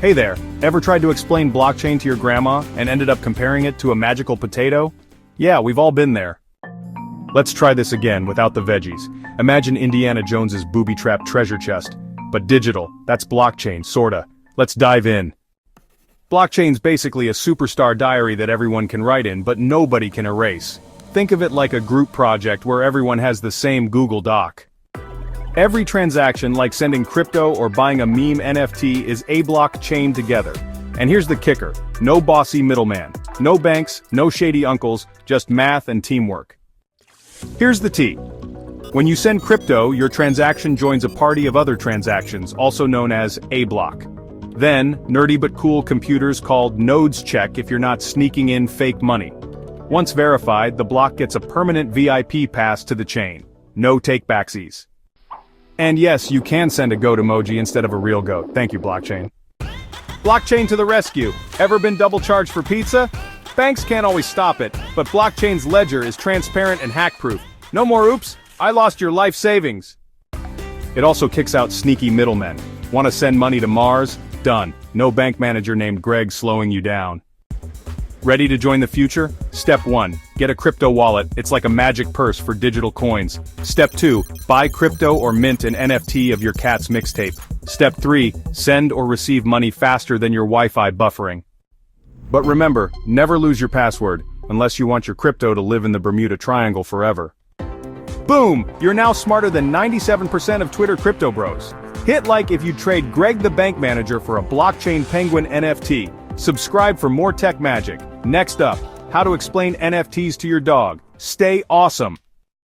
Hey there, ever tried to explain blockchain to your grandma and ended up comparing it to a magical potato? Yeah, we've all been there. Let's try this again without the veggies. Imagine Indiana Jones's booby-trapped treasure chest. But digital, that's blockchain, sorta. Let's dive in. Blockchain's basically a superstar diary that everyone can write in, but nobody can erase. Think of it like a group project where everyone has the same Google Doc. Every transaction, like sending crypto or buying a meme NFT, is a block chained together. And here's the kicker: no bossy middleman, no banks, no shady uncles, just math and teamwork. Here's the tea. When you send crypto, your transaction joins a party of other transactions, also known as a block. Then, nerdy but cool computers called nodes check if you're not sneaking in fake money. Once verified, the block gets a permanent VIP pass to the chain. No take-backsies. And yes, you can send a goat emoji instead of a real goat. Thank you, blockchain. Blockchain to the rescue. Ever been double charged for pizza? Banks can't always stop it, but blockchain's ledger is transparent and hack-proof. No more oops, I lost your life savings. It also kicks out sneaky middlemen. Want to send money to Mars? Done. No bank manager named Greg slowing you down. Ready to join the future? Step 1. Get a crypto wallet. It's like a magic purse for digital coins. Step 2. Buy crypto or mint an NFT of your cat's mixtape. Step 3. Send or receive money faster than your Wi-Fi buffering. But remember, never lose your password, unless you want your crypto to live in the Bermuda Triangle forever. Boom! You're now smarter than 97% of Twitter crypto bros. Hit like if you'd trade Greg the bank manager for a blockchain penguin NFT. Subscribe for more tech magic. Next up, how to explain NFTs to your dog. Stay awesome.